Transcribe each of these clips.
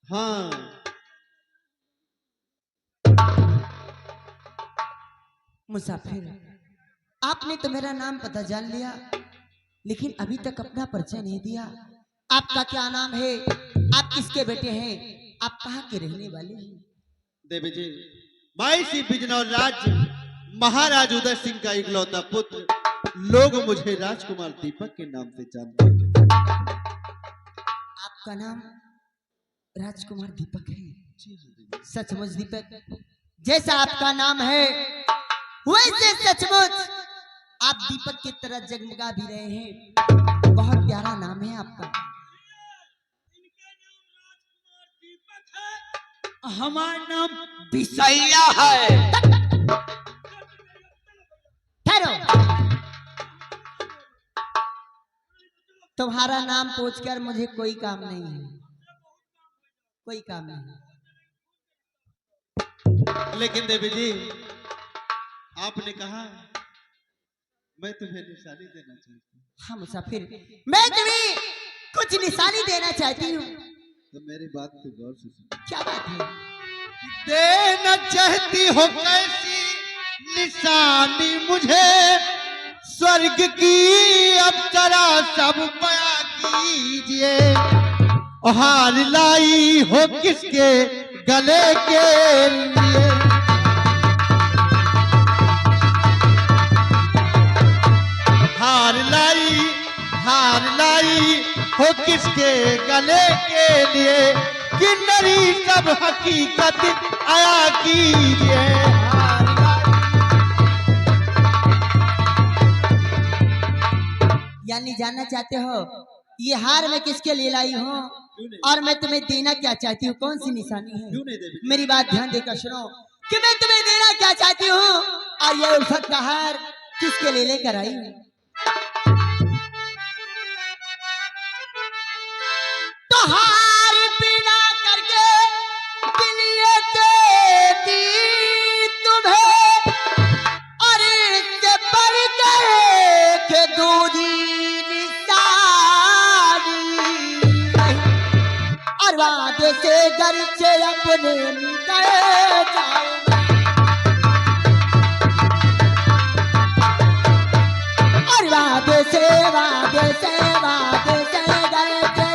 हाँ। मुसाफिर, आपने तो मेरा नाम पता जान लिया, लेकिन अभी तक अपना परिचय नहीं दिया। आपका क्या नाम है? आप किसके बेटे हैं? आप कहाँ के रहने वाले हैं? देवी जी, मैं श्री बिजनौर राज्य महाराज उदय सिंह का इकलौता पुत्र, लोग मुझे राजकुमार दीपक के नाम से जानते हैं। आपका नाम राजकुमार दीपक है? जी हाँ देवी। सचमुच दीपक, जैसा आपका नाम है वैसे सचमुच आप दीपक की तरह जगमगा भी रहे हैं। बहुत प्यारा नाम है आपका। हमारा नाम बिसैया है। ठहरो, तुम्हारा नाम पूछकर मुझे कोई काम नहीं है, कोई काम नहीं। लेकिन देवी जी, आपने कहा मैं तुम्हें निशानी देना चाहती हूँ। हाँ मुसाफिर, मैं तुम्हें कुछ निशानी देना चाहती हूँ। तो मेरी बात को गौर से सुनो। क्या बात है? देना चाहती हो कैसी निशानी मुझे, स्वर्ग की अप्सरा सब बया कीजिए। हार लाई हो किसके गले के लिए, हार लाई हो किसके गले के लिए, किन्नरी सब हकीकत आया कीजिए। यानी जानना चाहते हो ये हार मैं किसके लिए लाई हूँ और मैं तुम्हें देना क्या चाहती हूँ, कौन सी निशानी है? क्यों नहीं देवी? मेरी बात ध्यान देकर सुनो कि मैं तुम्हें देना क्या चाहती हूँ और ये उल्फत का हार किसके लिए लेकर आई हूँ। तो हार पीना करके दिलिये देती तुम्हें, और इससे बढ़ गए के दूरी निशानी, और वादे से घर से अपने निकल जाऊंगा, और वादे से घर से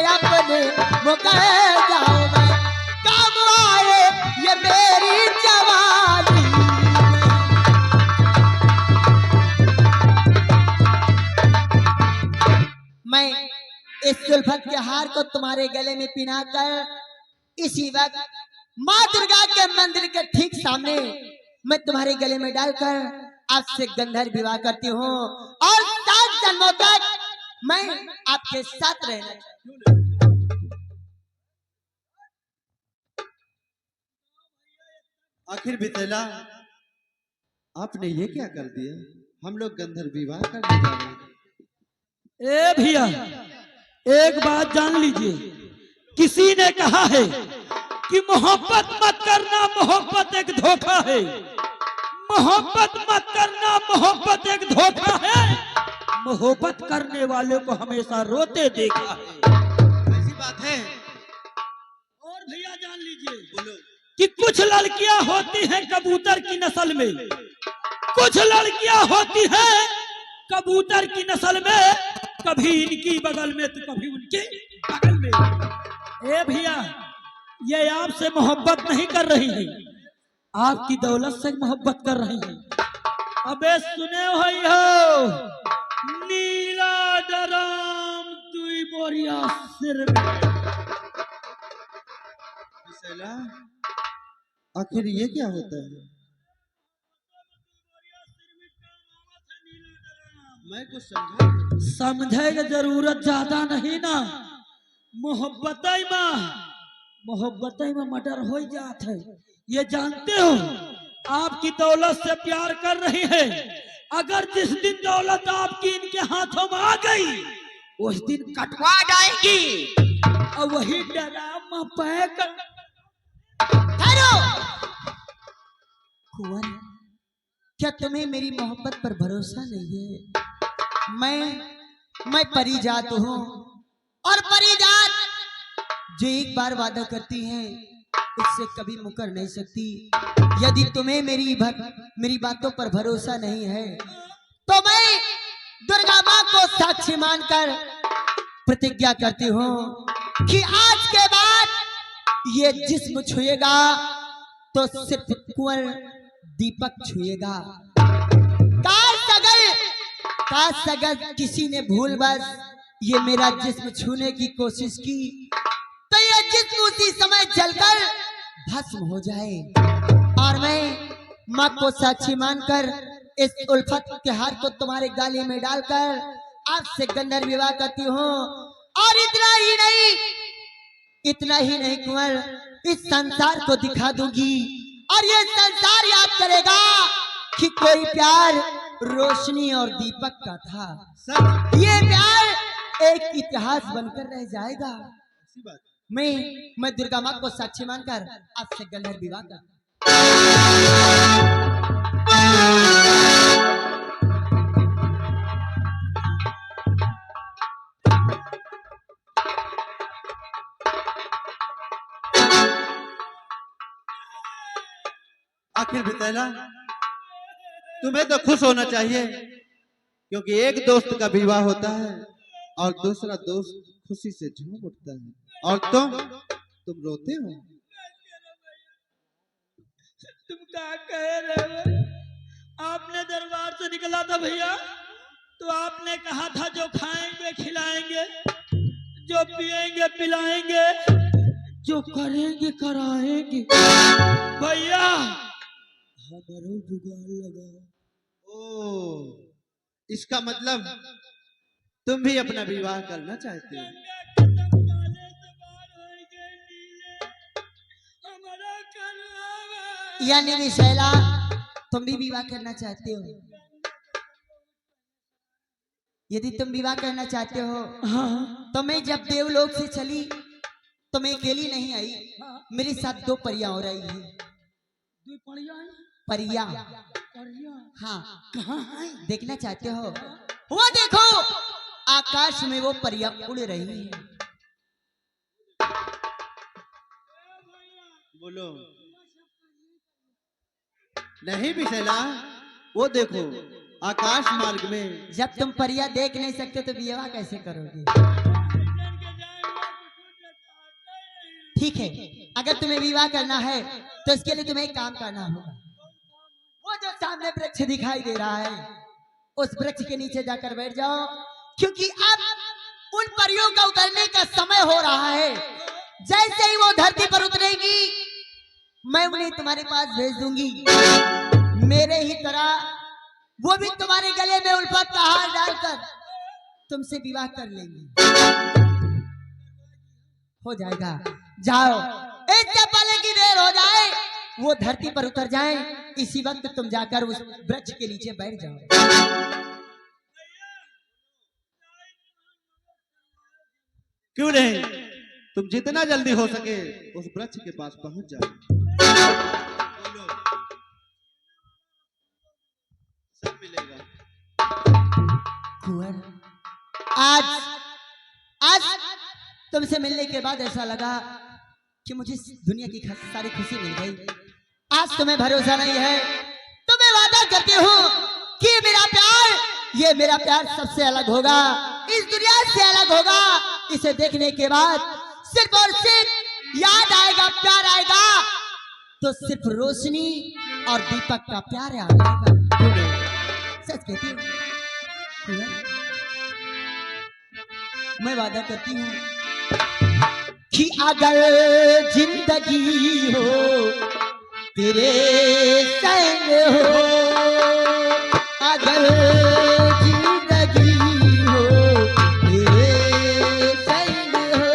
अपने मुकल जाऊंगा। कब आए ये मेरी जवानी, मैं इस सुल्फत के हार को तुम्हारे गले में पिनाकर इसी वक्त माँ दुर्गा के मंदिर के ठीक सामने मैं तुम्हारे गले में डालकर आपसे गंधर्व विवाह करती हूँ और 7 जन्मों तक मैं आपके साथ रहना चाहती हूँ। आखिर बितला, आपने ये क्या कर दिया? हम लोग गंधर्व विवाह करने जा रहे हैं। ए भैया, एक बात जान लीजिए, किसी ने कहा है कि मोहब्बत मत करना, मोहब्बत एक धोखा है। मोहब्बत मत करना, मोहब्बत एक धोखा है। मोहब्बत करने वाले को हमेशा रोते देखा है। ऐसी बात है? और भैया जान लीजिए बोलो। कि कुछ लड़कियां होती हैं कबूतर की नस्ल में, कुछ लड़कियां होती हैं कबूतर की नस्ल में, कभी इनकी बगल में तो कभी उनके बगल में। ए भैया, ये आपसे मोहब्बत नहीं कर रही है, आपकी दौलत से मोहब्बत कर रही है। अबे सुने हो नीला डराम दुई बोरिया सिर में। बिसैला, आखिर ये क्या होता है? मैं कुछ समझा नहीं। समझे की जरूरत ज्यादा नहीं ना। मोहब्बत में मर्डर हो जात है, ये जानते हो। आपकी दौलत से प्यार कर रही है, अगर जिस दिन दौलत आपकी इनके हाथों में आ गई उस दिन कटवा जाएगी। और वही डरामा पैक। कुंवर, क्या तुम्हें मेरी मोहब्बत पर भरोसा नहीं है? मैं परिजात हूँ और परिजात जो एक बार वादा करती है उससे कभी मुकर नहीं सकती। यदि तुम्हें मेरी बातों पर भरोसा नहीं है तो मैं दुर्गा माँ को साक्षी मानकर प्रतिज्ञा करती हूँ कि आज के बाद ये जिस्म छुएगा तो सिर्फ कुंवर दीपक छुएगा। काश अगर किसी ने भूलवश ये मेरा जिस्म छूने की कोशिश की तो ये जिस्म उसी समय जलकर भस्म हो जाए। और मैं माँ को साक्षी मानकर इस उल्फत के हार को तुम्हारे गाले में डालकर आपसे गंधर्व विवाह करती हूँ। और इतना ही नहीं कुंवर, इस संसार को दिखा दूंगी और ये संसार याद करेगा कि कोई प्यार रोशनी और दीपक का था। ये प्यार एक इतिहास बनकर रह जाएगा। मैं दुर्गा माँ को साक्षी मानकर आपसे गंधर्व विवाह करता। आखिर बितैला, तुम्हें तो खुश होना चाहिए क्योंकि एक दोस्त का विवाह होता है और दूसरा दोस्त खुशी से झूम उठता है और तुम रोते हो। तुम क्या कह रहे हो? आपने दरबार से निकला था भैया तो आपने कहा था जो खाएंगे खिलाएंगे, जो पिएंगे पिलाएंगे, जो करेंगे कराएंगे। भैया हमारा जुगाड़ लगा। ओ, इसका मतलब तुम भी अपना विवाह करना चाहते हो। यानी विशैला, तुम भी विवाह करना चाहते हो? यदि तुम विवाह करना चाहते हो हाँ। तो मैं जब देवलोक से चली तो मैं अकेली नहीं आई, मेरे साथ दो परियां हो रही है। दो परियां? हाँ। कहाँ है? देखना चाहते हो? वो देखो, आकाश में वो परियां उड़ रही है। बोलो। नहीं बिशैला, वो देखो आकाश मार्ग में। जब तुम परियां देख नहीं सकते तो विवाह कैसे करोगे? ठीक है, अगर तुम्हें विवाह करना है तो इसके लिए तुम्हें एक काम करना होगा। वो जो सामने वृक्ष दिखाई दे रहा है उस वृक्ष के नीचे जाकर बैठ जाओ, क्योंकि अब उन परियों का उतरने का समय हो रहा है। जैसे ही वो धरती पर उतरेगी मैं उन्हें तुम्हारे पास भेज दूंगी। मेरे ही तरह वो भी तुम्हारे गले में उल्फत का हार डालकर तुमसे विवाह कर लेंगे। हो जाएगा, जाओ। इससे पहले की देर हो जाए वो धरती पर उतर जाए, इसी वक्त तुम जाकर उस वृक्ष के नीचे बैठ जाओ। क्यों नहीं, तुम जितना जल्दी हो सके उस वृक्ष के पास पहुंच जाओ। सब मिलेगा। कुंवर, आज तुमसे मिलने के बाद ऐसा लगा कि मुझे दुनिया की सारी खुशी मिल गई। आज तुम्हें भरोसा नहीं है तो मैं वादा करती हूँ कि ये मेरा प्यार सबसे अलग होगा, इस दुनिया से अलग होगा। इसे देखने के बाद सिर्फ और सिर्फ याद आएगा, प्यार आएगा तो सिर्फ रोशनी और दीपक का प्यार याद आएगा। सच कहती हूँ, मैं वादा करती हूँ कि अगर जिंदगी हो तेरे संग हो, अगर जिंदगी हो तेरे संग हो,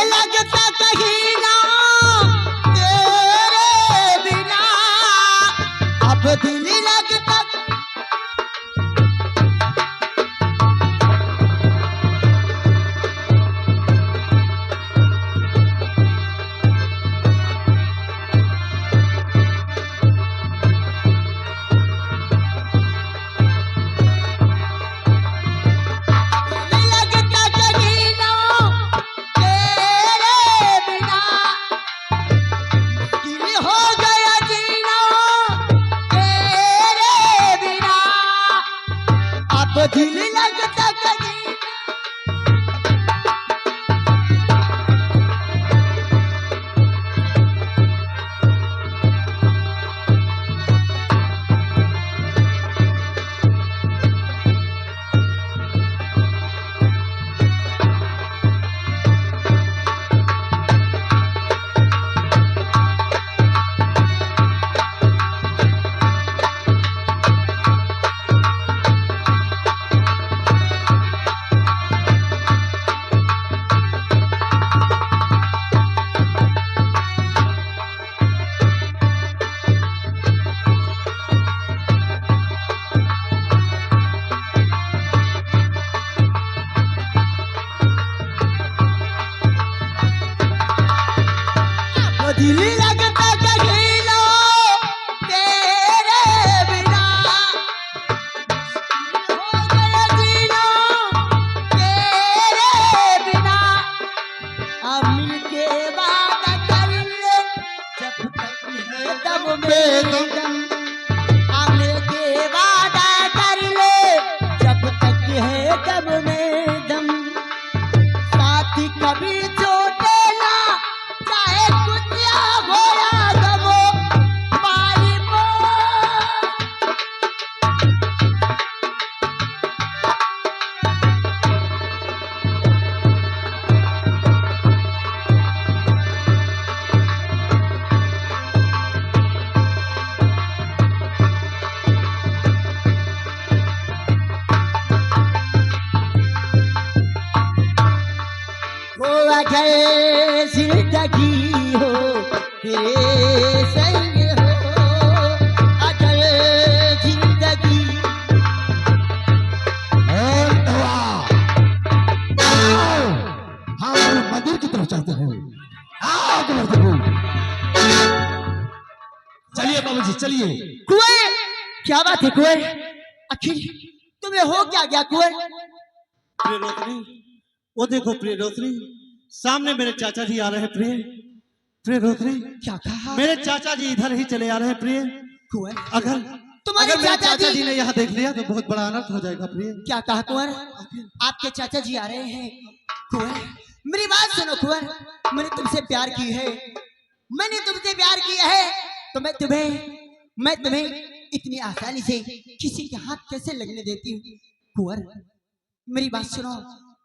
लगता कहीं ना तेरे बिना, अब दिल लगता दिल लगता कहीं। दिल लगता कहीं ना तेरे बिना, हो गया जीना तेरे बिना, अब मिलके वादा कर ले जब तक है दम में दम, अब मिलके वादा कर ले जब तक है दम में दम, साथी कभी छोटे ना चाहे होया गमो पाई मो। वो अगर जिंदगी हो तेरे संग हो, अगर जिंदगी हम मंदिर की तरफ चलते हैं। आओ कुंवर, चलिए बाबूजी चलिए। कुंवर, क्या बात है कुंवर? आखिर तुम्हें हो क्या गया कुंवर? प्रिय रोशनी, वो देखो प्रिय रोशनी, सामने मेरे चाचा जी आ रहे हैं। प्रिय प्रिय रोशनी, क्या कहा? मेरे चाचा जी इधर ही चले आ रहे हैं। प्रिय कुंवर, अगर तुम्हारे अगर मेरे चाचा जी ने यहाँ देख लिया तो बहुत बड़ा अनर्थ हो जाएगा। प्रिय क्या कहा कुंवर? आपके चाचा जी आ रहे हैं। कुंवर, मेरी बात सुनो कुंवर, मैंने तुमसे प्यार की है, मैंने तुमसे प्यार किया है, तो मैं तुम्हें इतनी आसानी से किसी के हाथ कैसे लगने देती हूँ? कुंवर, मेरी बात सुनो,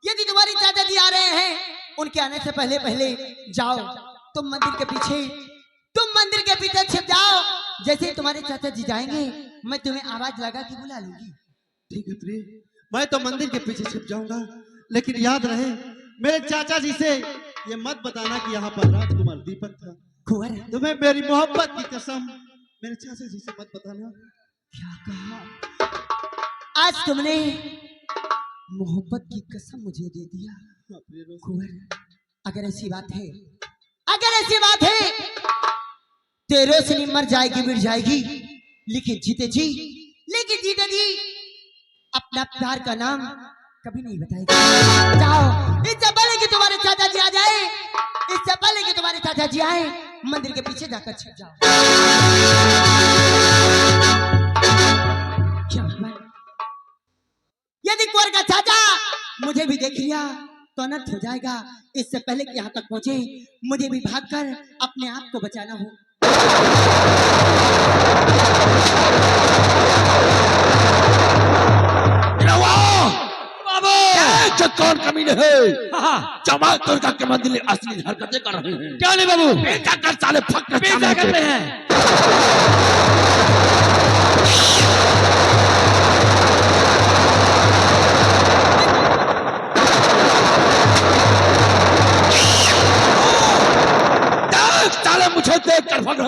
यदि तुम्हारे चाचा जी आ रहे हैं, उनके आने से पहले पहले जाओ, तुम मंदिर के पीछे छिप जाओ। जैसे ही तुम्हारे चाचा जी जाएंगे, मैं तुम्हें आवाज लगा के बुला लूंगी। ठीक है प्रिय, मैं तो मंदिर के पीछे छिप जाऊंगा, लेकिन याद रहे मेरे चाचा जी से ये मत बताना कि यहाँ पर राजकुमार दीपक था। कुंवर, तुम्हें मेरी मोहब्बत की कसम मेरे चाचा जी से मत बताना। क्या कहा? आज तुमने मोहब्बत की कसम मुझे दे दिया। हाँ, प्रिय रोशनी। कुंवर, अगर ऐसी बात है तो रोशनी मर जाएगी, मिट जाएगी, लेकिन जीते जी अपना प्यार का नाम कभी नहीं बताएगी। जाओ, इससे पहले कि तुम्हारे चाचा जी आ जाए, इससे पहले कि तुम्हारे चाचा जी आए, मंदिर के पीछे जाकर छिप जाओ। क्या हुआ? यदि कुंवर का चाचा मुझे भी देख लिया तो अनर्थ हो जाएगा। इससे पहले कि यहाँ तक पहुंचे, मुझे भी भागकर अपने आप को बचाना हो। बाबू कौन कमीने है? हाँ, जमाल दुर्गा के मंदिर में असली हरकतें कर रहे हैं। क्या नहीं बाबू, बेटा कर साले फक बेटा करते हैं।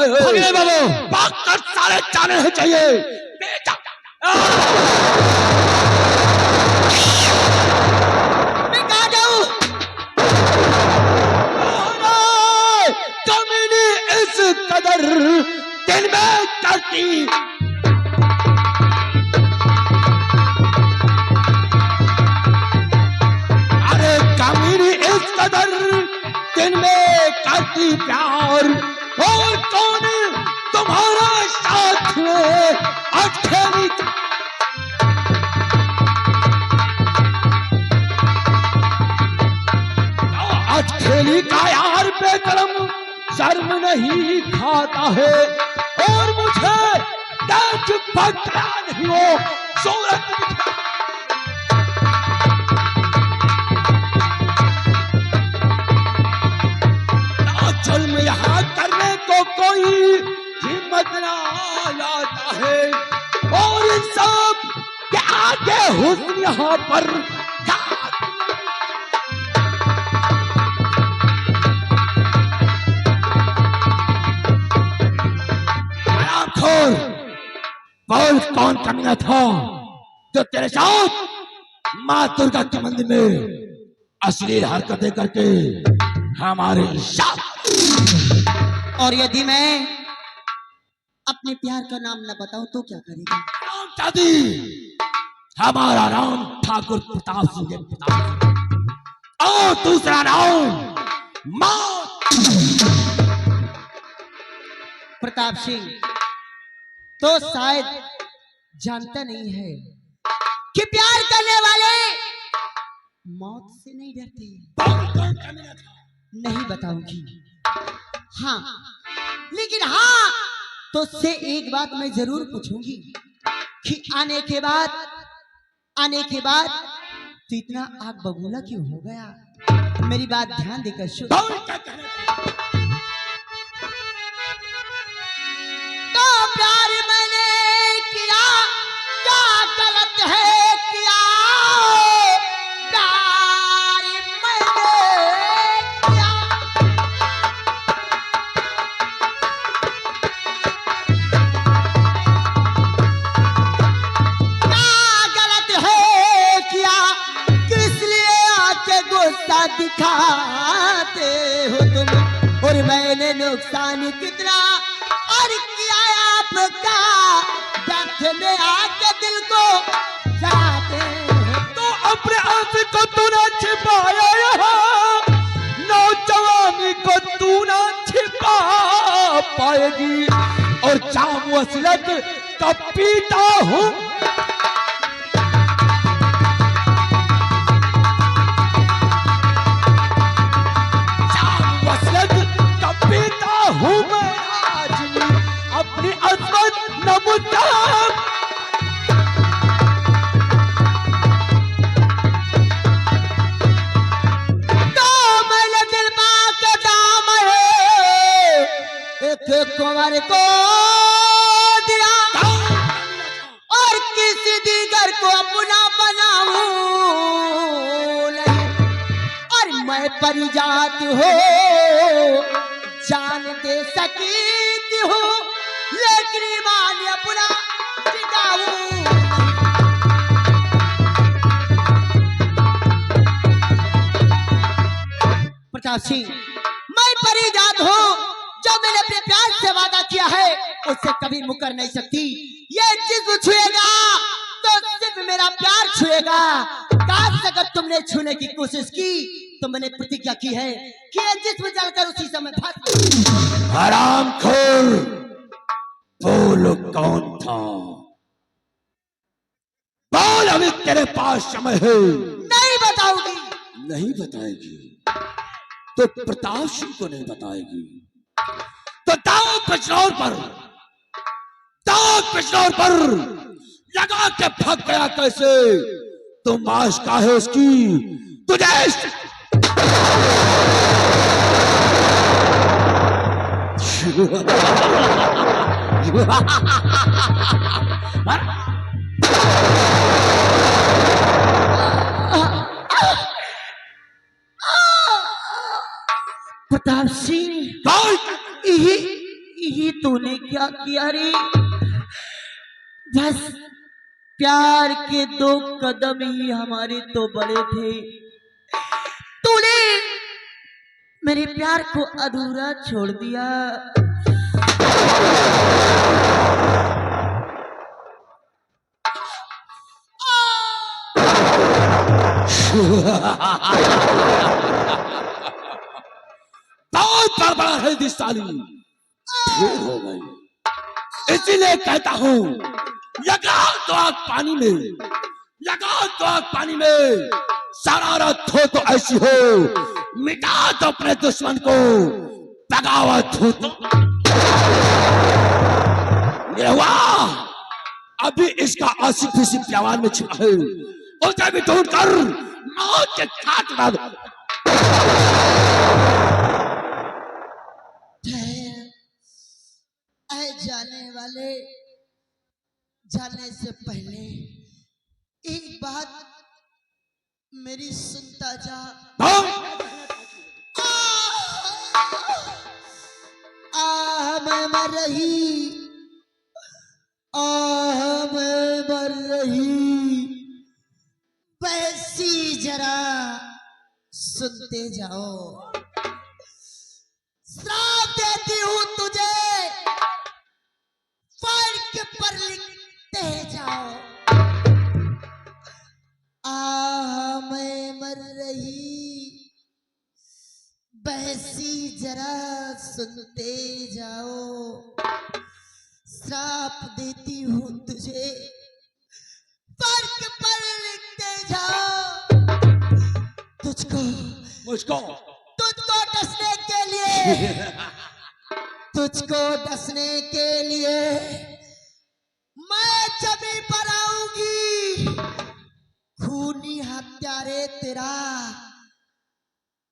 रहे हो? भगने बाबू। भाग कर सारे जाने ही चाहिए। बेटा मैं कहाँ जाऊँ? कमीनी इस कदर दिल में करती, अरे कमीनी इस कदर दिल में करती प्यार, और कौन तुम्हारा साथ में अटखेली। अटखेली का यार बेकलम शर्म नहीं खाता है, और मुझे देख पकड़ा नहीं हो सूरत दिखा। जुल्म यहाँ करने को कोई हिम्मत ना लाता है, और इंसाफ के आगे हुस्न यहाँ पर खोल। बोल कौन कमीना था जो तेरे साथ माँ दुर्गा के मंदिर में अश्लील हरकतें करके हमारे साथ। और यदि मैं अपने प्यार का नाम न बताऊं तो क्या करेगा? राम दादी, हमारा नाम ठाकुर प्रताप सिंह है, प्रताप सिंह। और दूसरा नाम माँ प्रताप सिंह तो शायद जानता नहीं है कि प्यार करने वाले मौत से नहीं डरते। नहीं बताऊंगी। हाँ, लेकिन हाँ तो उससे एक बात मैं जरूर पूछूंगी कि आने के बाद तो इतना आग बबूला क्यों हो गया? मेरी बात ध्यान देकर सुन। तो प्यार मैंने किया, क्या गलत है किया? प्यार मैंने किया, क्या गलत है किया? किस लिए आके गुस्सा दिखाते हो तुम? और मैंने नुकसान कितना और किया आपका? व्यर्थ में आके दिल को जलाते हो। तो अपने आप को तू ना छिपाया यहाँ, नौजवानी को तू ना छिपा पाएगी, और जाम वसलत का पीता हूँ। जाम वसलत का पीता हूँ मैं आज भी, अपनी अजमत न मुद्दा। कुंवर को दिया और किसी दीगर को अपना बनाऊं नहीं, और मैं परिजात हो जान दे सकी हूँ, लेकिन ईमान अपना टिकाऊं। प्रताप सिंह, मैं परिजात हूँ, जो मैंने अपने प्यार से वादा किया है उससे कभी मुकर नहीं सकती। ये जिस्म छुएगा तो सिर्फ मेरा प्यार छुएगा। काश अगर तुमने छूने की कोशिश की तो मैंने प्रतिज्ञा की है कि ये जिस्म जलकर उसी समय भस्म। हरामखोर, बोलो कौन था? बोल, अभी तेरे पास समय है। नहीं बताऊंगी। नहीं बताएगी तो प्रताप सिंह को नहीं बताएगी तो दाव पिछड़ोर पर लगा के भाग गया कैसे? तो माश का है उसकी तुझे प्रताप सिंह, ये तूने क्या किया रे? बस प्यार के 2 कदम ही हमारे तो बड़े थे, तूने मेरे प्यार को अधूरा छोड़ दिया। बहुत बड़ा है दिशाली, ढेर हो गई। इसीलिए कहता हूँ लगाओ तो आग पानी में, लगाओ तो आग पानी में। शरारत हो तो ऐसी हो, मिटा तो अपने दुश्मन को, बगावत हो तो वाह। अभी इसका आशिक भी इसी प्यावान में छिपा है, उसे भी ढूंढ कर मौत के घाट उड़ा दो। जाने वाले, जाने से पहले एक बात मेरी सुनता जा। मैं मर रही, मैं मर रही, वैसी जरा सुनते जाओ। श्राप देती हूँ तुझे, फर्क पर लिखते जाओ। मैं मर रही, बहसी जरा सुनते जाओ। श्राप देती हूँ तुझे, फर्क पर लिखते जाओ। तुझको मुझको तुझको डसने के लिए तुझको डसने के लिए मैं जमी पर आऊंगी। खूनी हत्यारे तेरा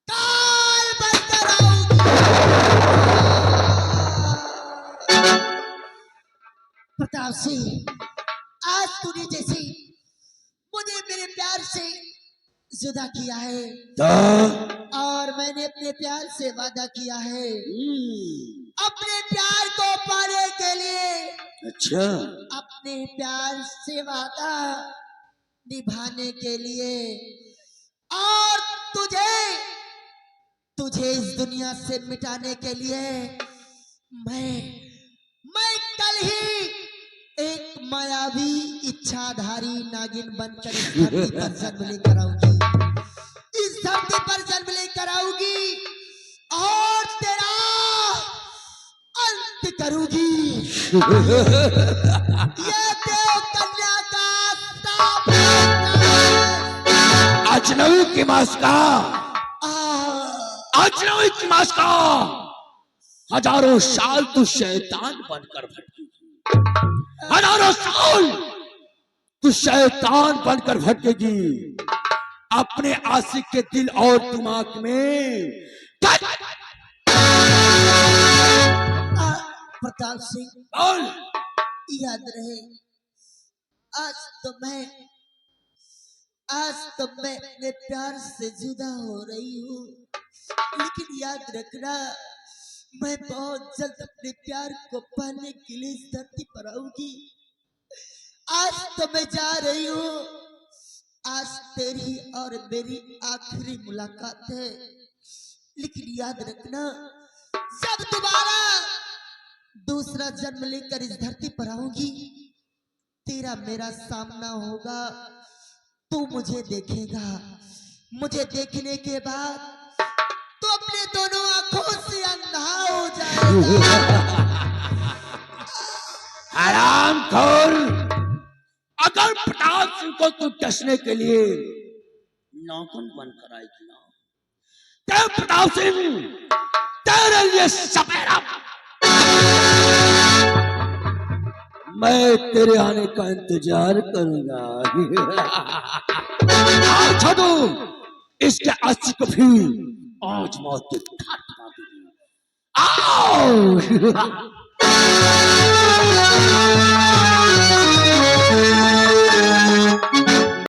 काल बनकर आऊंगी। प्रताप सिंह, आज तूने जैसे मुझे मेरे प्यार से जुदा किया है, और मैंने अपने प्यार से वादा किया है अपने प्यार को पाने के लिए। अच्छा, अपने प्यार से वादा निभाने के लिए, और तुझे इस दुनिया से मिटाने के लिए मैं कल ही एक मायावी इच्छाधारी नागिन बनकर इस धरती पर जन्म लेकर आऊंगी। इस धरती पर जन्म लेकर आऊंगी और तेरा अंत करूंगी। ये देव कन्या का श्राप है। अजनबी की मास का, अजनबी की मास का हजारों साल तू शैतान बनकर भटकी, हजारों साल तू शैतान बनकर भटकेगी। अपने आशिक के दिल और दिमाग में प्रताप सिंह, बोल। याद रहे, आज तो मैं अपने प्यार से जुदा हो रही हूँ, लेकिन याद रखना मैं बहुत जल्द अपने प्यार को पाने के लिए इस धरती पर आऊंगी। आज तो मैं जा रही हूँ, आज तेरी और मेरी आखिरी मुलाकात है, लेकिन याद रखना जब दोबारा दूसरा जन्म लेकर इस धरती पर आऊंगी, तेरा मेरा सामना होगा, तू मुझे देखेगा। मुझे देखने के बाद तो अपने दोनों आंखों से अंधा हो जाएगा। हरामखोर, अगर प्रताप सिंह को तू डसने के लिए नाखून बनकर आएगी ना, तो प्रताप सिंह तेरे लिए सपेरा, मैं तेरे आने का इंतजार करूंगा। आओ छोटू, इसके अस्सी को भी आज मौत के घाट उतार दूंगी। आओ।